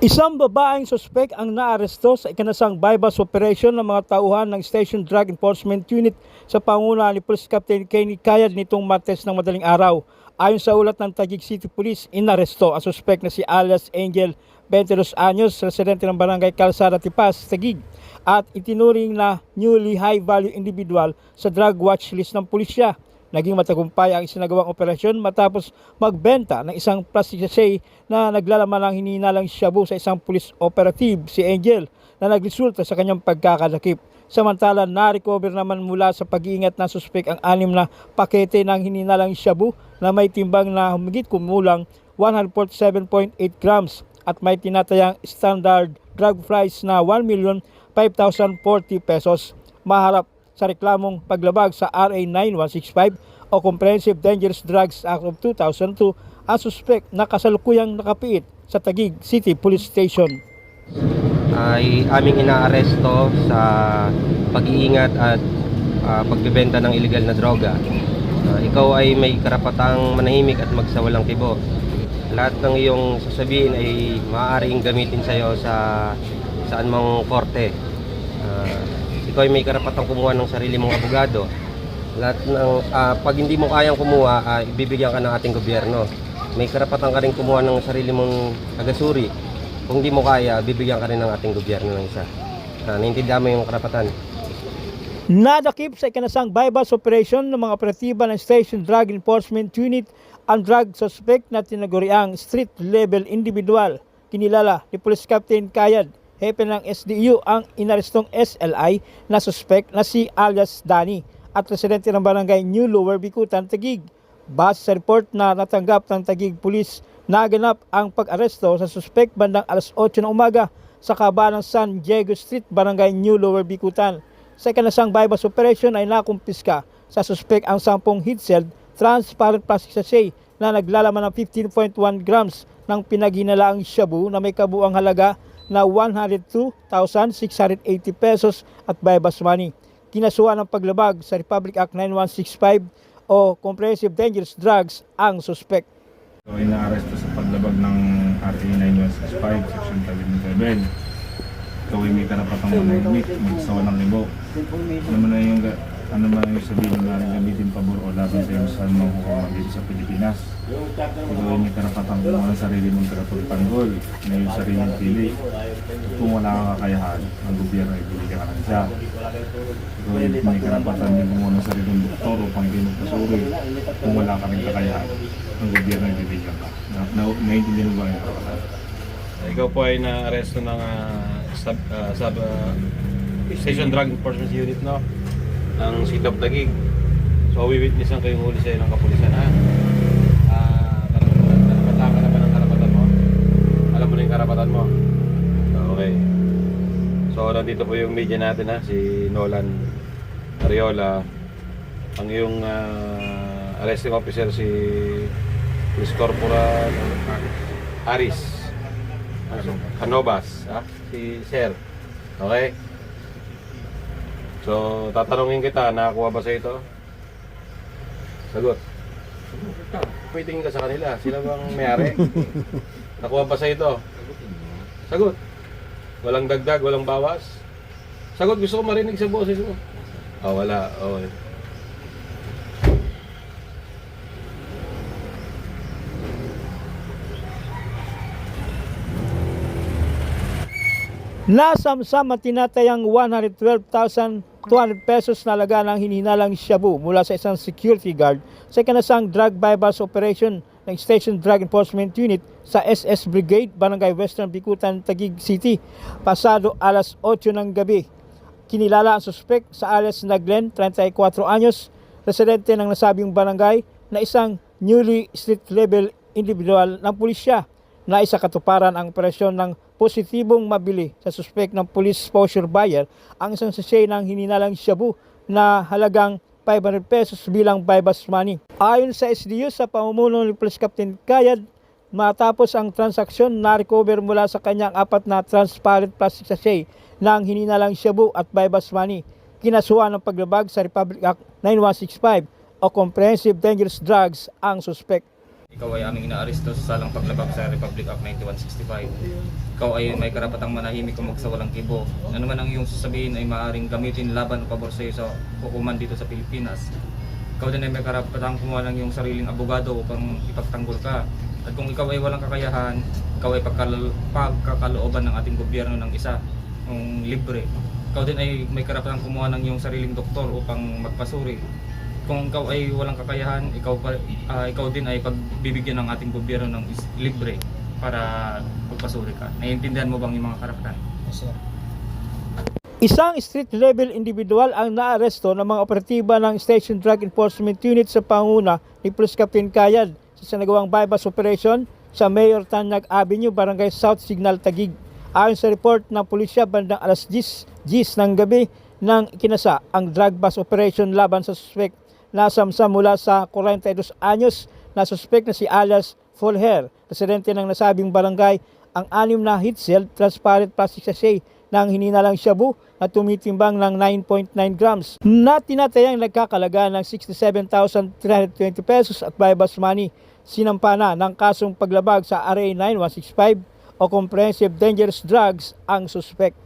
Isang babaeng suspek ang naaresto sa ikinasang bypass operation ng mga tauhan ng Station Drug Enforcement Unit sa pangunahan ni Police Captain Kenny Cayad nitong Martes ng madaling araw. Ayon sa ulat ng Taguig City Police, inaresto ang suspek na si alias Angel, 22 anyos, residente ng Barangay Calzada, Tipas, Taguig, at itinuring na newly high-value individual sa drug watch list ng pulisya. Naging matagumpay ang isinagawang operasyon matapos magbenta ng isang plastic sachet na naglalaman ng hinihinalang shabu sa isang police operative, si Angel, na nagresulta sa kanyang pagkakadakip. Samantala, na-recover naman mula sa pag-iingat ng suspek ang 6 na pakete ng hinihinalang shabu na may timbang na humigit kumulang 147.8 grams at may tinatayang standard drug price na 1,005,040 pesos. Maharap sa reklamong paglabag sa RA 9165 o Comprehensive Dangerous Drugs Act of 2002 ang suspek na kasalukuyang nakapiit sa Taguig City Police Station. Ay aming inaaresto sa pag-iingat at pagbebenta ng illegal na droga. Ikaw ay may karapatang manahimik at magsawalang kibo. Lahat ng iyong sasabihin ay maaaring gamitin sa iyo sa saan mang korte. Ikaw ay may karapatang kumuha ng sarili mong abogado. Lahat ng pag hindi mo kayang kumuha, ibibigyan ka ng ating gobyerno. May karapatan ka rin kumuha ng sarili mong taga-suri. Kung hindi mo kaya, bibigyan ka rin ng ating gobyerno ng isa. Naintindihan mo yung karapatan. Nadakip sa ikinasang bypass operation ng mga operatiba ng Station Drug Enforcement Unit ang drug suspect na tinaguriang street level individual. Kinilala ni Police Captain Cayad, hepe ng SDU, ang inarestong SLI na suspect na si alias Danny at residente ng Barangay New Lower Bicutan, Taguig. Base sa report na natanggap ng Taguig Police, naganap ang pag-aresto sa suspect bandang alas 8 ng umaga sa kahabaan ng San Diego Street, Barangay New Lower Bicutan. Sa ikinasang bypass operation ay nakumpiska sa suspect ang 10 heat-sealed transparent plastic sachet na naglalaman ng 15.1 grams ng pinaghinalaang shabu na may kabuang halaga na 102,680 pesos at bypass money. Kinasuhan ng paglabag sa Republic Act 9165 o Comprehensive Dangerous Drugs ang suspect. So, inaaresto sa paglabag ng RA 9165, Section 77. Ikaw ay may karapatang manahimik, magsawa ng libo. Ano man yung sabihin na gamitin pabor o laban sa iyong saan mong hukumang dito sa Pilipinas. Ikaw ay may karapatang kumuha ng sarili mong tagapagtanggol na yung sariling pili. Kung wala kang kakayahan, ang gobyerno ay bibigyan ka ng isa. Ikaw ay may karapatan din kumuha ng sariling doktor o pangginagpasuri. Kung wala ka rin kakayahan, ang gobyerno ay bibigyan ka. Naiintindihan mo ba yung karapatan? Ikaw po ay na-aresto ng Station Drug Enforcement Unit, no? Ng City of Taguig. So, witnessan kayong huli sa'yo ng kapulisan, ha? Karapatan ka na ba ng karapatan mo? Alam mo na yung karapatan mo? Okay. So, nandito po yung media natin, ha? Si Nolan Ariola. Ang iyong arresting officer, si Police Corporal Aris Canovas, ha? Si Sir. Okay? So, tatanungin kita, nakakuha ba sa ito? Sagot. Pwedeng ka sa kanila. Sila bang may-ari? Nakuha ba sa ito? Sagot. Walang dagdag, walang bawas? Sagot, gusto ko marinig sa boses mo. Wala. Okay. Nasamsam ang tinatayang 112,200 pesos na halaga ng hinihinalang shabu mula sa isang security guard sa ikinasang drug bypass operation ng Station Drug Enforcement Unit sa SS Brigade, Barangay Western Bicutan, Taguig City, pasado alas 8 ng gabi. Kinilala ang suspect sa alias na Glenn, 34 anyos, residente ng nasabing barangay, na isang newly street level individual ng pulisya na isa katuparan ang operasyon ng positibong mabili sa suspect ng police exposure buyer ang isang sachet ng hinihinalang shabu na halagang 500 pesos bilang bypass money. Ayon sa SDU, sa pamumuno ni Police Captain Cayad, matapos ang transaksyon, na-recover mula sa kanyang 4 na transparent plastic sachet ng hinihinalang shabu at bypass money. Kinasuhan ng paglabag sa Republic Act 9165 o Comprehensive Dangerous Drugs ang suspect. Ikaw ay aming inaaresto sa salang paglabag sa Republic Act 9165. Ikaw ay may karapatang manahimik o magsawalang kibo. Ano man ang iyong sasabihin ay maaaring gamitin laban o pabor sa iyo sa hukuman dito sa Pilipinas. Ikaw din ay may karapatang kumuha ng iyong sariling abogado upang ipagtanggol ka. At kung ikaw ay walang kakayahan, ikaw ay pagkakalooban ng ating gobyerno ng isa, ng libre. Ikaw din ay may karapatang kumuha ng iyong sariling doktor upang magpasuri. Kung ikaw ay walang kakayahan, ikaw din ay pagbibigyan ng ating gobyerno ng libre para magpasuri ka. Naiintindihan mo bang yung mga karapatan? Yes, sir. Isang street level individual ang naaresto ng mga operatiba ng Station Drug Enforcement Unit sa panguna ni Police Captain Kayad sa sinagawang bypass operation sa Mayor Tanyag Avenue, Barangay South Signal, Taguig. Ayon sa report ng pulisya, bandang alas 10 ng gabi nang ikinasa ang drug bust operation laban sa suspect na samsam mula sa 42 anyos na suspect na si alias Fullhair, residente ng nasabing barangay, ang 6 na heat cell transparent plastic sachet ng hininalang shabu na tumitimbang ng 9.9 grams na tinatayang nagkakalaga ng 67,320 pesos at bypass money. Sinampa na ng kasong paglabag sa RA 9165 o Comprehensive Dangerous Drugs ang suspect.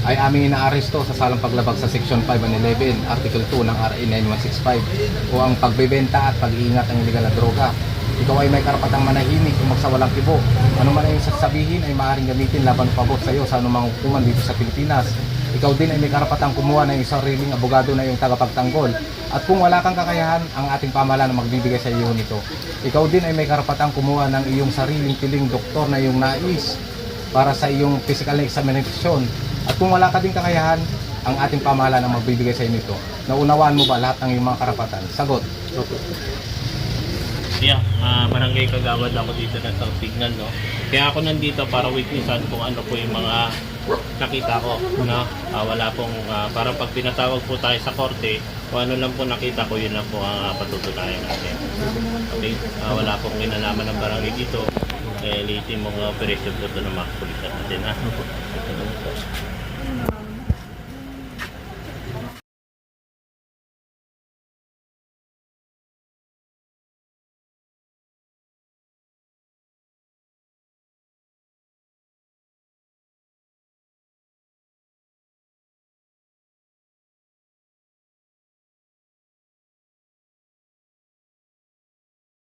Ay aming inaaresto sa salang paglabag sa Section 5 and 11, Article 2 ng RA 9165 o ang pagbebenta at pag-iingat ng illegal na droga. Ikaw ay may karapatang manahimik o magsawalang kibo. Ano man ang iyong sasabihin ay maaaring gamitin laban o pabor sa iyo sa anumang hukuman dito sa Pilipinas. Ikaw din ay may karapatang kumuha ng isang sariling abogado na iyong tagapagtanggol. At kung wala kang kakayahan, ang ating pamahalaan na magbibigay sa iyo nito. Ikaw din ay may karapatang kumuha ng iyong sariling piling doktor na iyong nais para sa iyong physical examination. At kung wala ka din kakayahan, ang ating pamahalaan ang magbibigay sa iyo nito. Naunawaan mo ba lahat ng iyong mga karapatan? Sagot. Yeah, barangay Kagawad ako dito na South Signal, no? Kaya ako nandito para witnessan kung ano po yung mga nakita ko, no? Wala pong, parang pag pinatawag po tayo sa korte, kung ano lang po nakita ko, yun lang po ang patutunayan natin. Okay? Wala pong kinalaman ng barangay dito. Liitin mong operation po ito ng mga pulisan natin, ha?